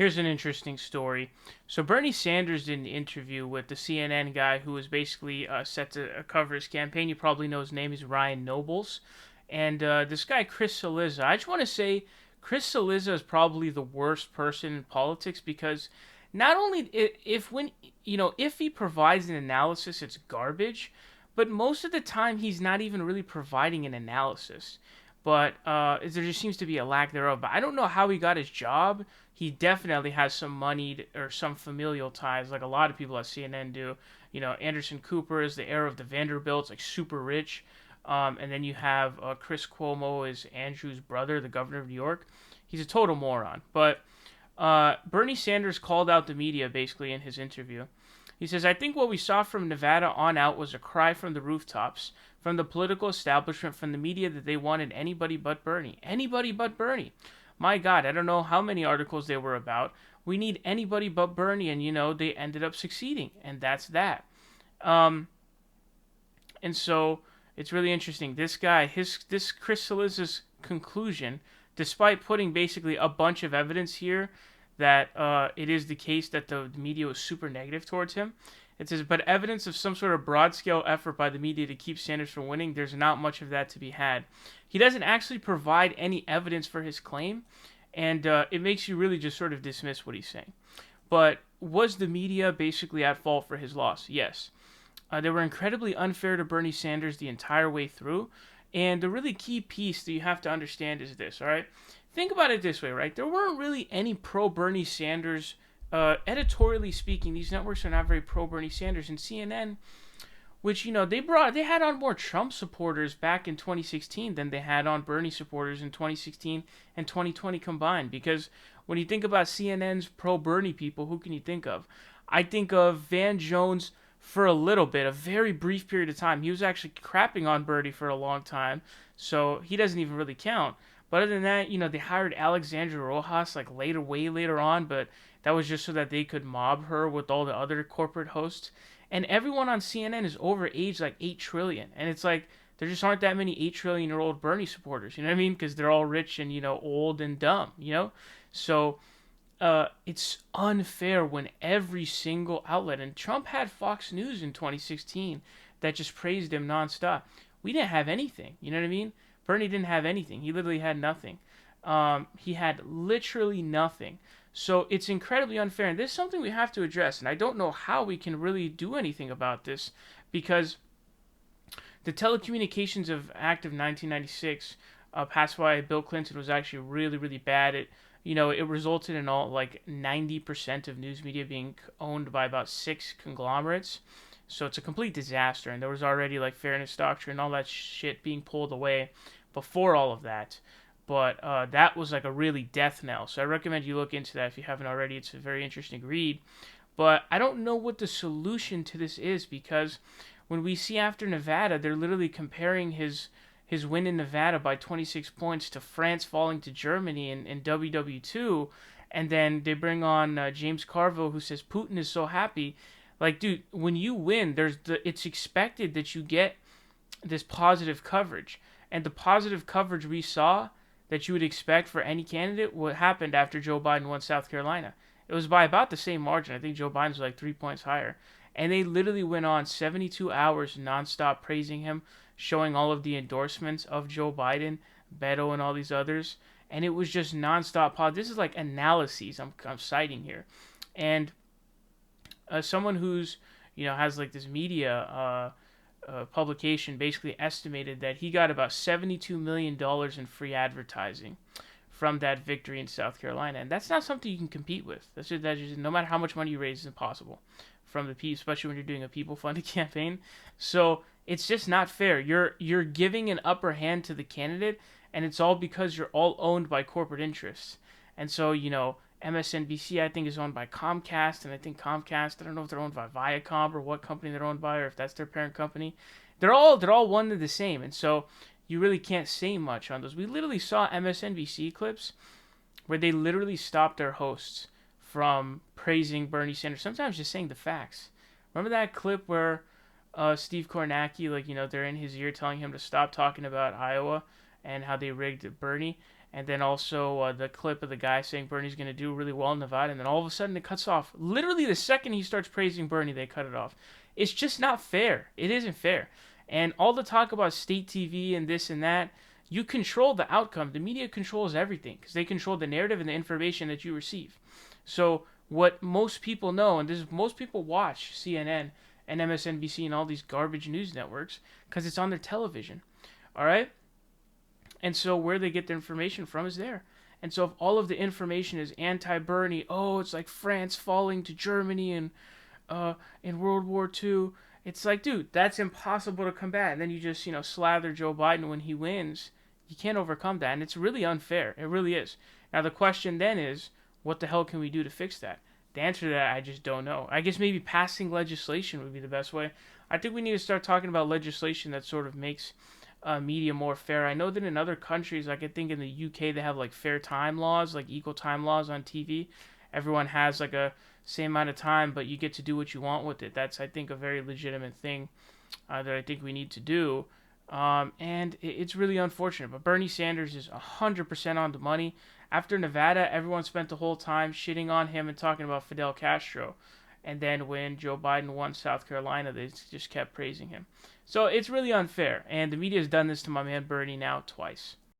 Here's an interesting story. So Bernie Sanders did an interview with the CNN guy who was basically set to cover his campaign. You probably know his name. He's Ryan Nobles. And this guy, Chris Cillizza. I just want to say Chris Cillizza is probably the worst person in politics because not only if when if he provides an analysis, it's garbage, but most of the time he's not even really providing an analysis. But there just seems to be a lack thereof. But I don't know how he got his job. He definitely has some money or some familial ties, like a lot of people at CNN do. Anderson Cooper is the heir of the Vanderbilts, like super rich. And then you have Chris Cuomo is Andrew's brother, the governor of New York. He's a total moron. But Bernie Sanders called out the media basically in his interview. He says, I think what we saw from Nevada on out was a cry from the rooftops, from the political establishment, from the media that they wanted anybody but Bernie. Anybody but Bernie. My God, I don't know how many articles they were about. We need anybody but Bernie, and they ended up succeeding, and that's that. Um, and so it's really interesting. This guy, this Chris Cillizza's conclusion, despite putting basically a bunch of evidence here that it is the case that the media was super negative towards him. It says, but evidence of some sort of broad-scale effort by the media to keep Sanders from winning, there's not much of that to be had. He doesn't actually provide any evidence for his claim, and it makes you really just sort of dismiss what he's saying. But was the media basically at fault for his loss? Yes. They were incredibly unfair to Bernie Sanders the entire way through, and the really key piece that you have to understand is this, all right? Think about it this way, right? There weren't really any pro-Bernie Sanders editorially speaking, these networks are not very pro Bernie Sanders. And CNN, which they had on more Trump supporters back in 2016 than they had on Bernie supporters in 2016 and 2020 combined. Because when you think about CNN's pro Bernie people, who can you think of? I think of Van Jones for a little bit, a very brief period of time. He was actually crapping on Bernie for a long time, so he doesn't even really count. But other than that, they hired Alexandra Rojas like way later on, but that was just so that they could mob her with all the other corporate hosts. And everyone on CNN is over age like 8 trillion. And it's like, there just aren't that many 8 trillion-year-old Bernie supporters. You know what I mean? Because they're all rich and, old and dumb. So it's unfair when every single outlet, and Trump had Fox News in 2016 that just praised him nonstop. We didn't have anything. You know what I mean? Bernie didn't have anything. He literally had nothing. He had literally nothing. So it's incredibly unfair, and this is something we have to address. And I don't know how we can really do anything about this because the Telecommunications Act of 1996, passed by Bill Clinton, was actually really, really bad. It resulted in all like 90% of news media being owned by about 6 conglomerates. So it's a complete disaster, and there was already like fairness doctrine and all that shit being pulled away before all of that. But that was like a really death knell. So I recommend you look into that if you haven't already. It's a very interesting read. But I don't know what the solution to this is because when we see after Nevada, they're literally comparing his win in Nevada by 26 points to France falling to Germany in WW2. And then they bring on James Carville, who says Putin is so happy. Like, dude, when you win, it's expected that you get this positive coverage. And the positive coverage we saw that you would expect for any candidate, what happened after Joe Biden won South Carolina. It was by about the same margin. I think Joe Biden was like 3 points higher. And they literally went on 72 hours nonstop praising him, showing all of the endorsements of Joe Biden, Beto, and all these others. And it was just nonstop. This is like analyses I'm citing here. And someone who's, has like this media publication basically estimated that he got about $72 million in free advertising from that victory in South Carolina. And that's not something you can compete with. That's just no matter how much money you raise, it's impossible from the people, especially when you're doing a people-funded campaign. So it's just not fair. You're giving an upper hand to the candidate, and it's all because you're all owned by corporate interests. And so, MSNBC, I think, is owned by Comcast, and I think Comcast, I don't know if they're owned by Viacom or what company they're owned by, or if that's their parent company. They're all one and the same, and so you really can't say much on those. We literally saw MSNBC clips where they literally stopped their hosts from praising Bernie Sanders, sometimes just saying the facts. Remember that clip where Steve Kornacki, they're in his ear telling him to stop talking about Iowa and how they rigged Bernie? And then also the clip of the guy saying Bernie's going to do really well in Nevada, and then all of a sudden it cuts off. Literally the second he starts praising Bernie, they cut it off. It's just not fair. It isn't fair. And all the talk about state TV and this and that, you control the outcome. The media controls everything because they control the narrative and the information that you receive. So what most people know, and this is most people watch CNN and MSNBC and all these garbage news networks because it's on their television. All right? And so where they get their information from is there. And so if all of the information is anti-Bernie, oh, it's like France falling to Germany in World War II. It's like, dude, that's impossible to combat. And then you just, slather Joe Biden when he wins. You can't overcome that. And it's really unfair. It really is. Now, the question then is, what the hell can we do to fix that? The answer to that, I just don't know. I guess maybe passing legislation would be the best way. I think we need to start talking about legislation that sort of makes media more fair. I know that in other countries, like I think in the UK, they have like fair time laws, like equal time laws on TV. Everyone has like a same amount of time, but you get to do what you want with it. That's, I think, a very legitimate thing that I think we need to do. And it's really unfortunate. But Bernie Sanders is 100% on the money. After Nevada, everyone spent the whole time shitting on him and talking about Fidel Castro. And then when Joe Biden won South Carolina, they just kept praising him. So it's really unfair. And the media has done this to my man Bernie now twice.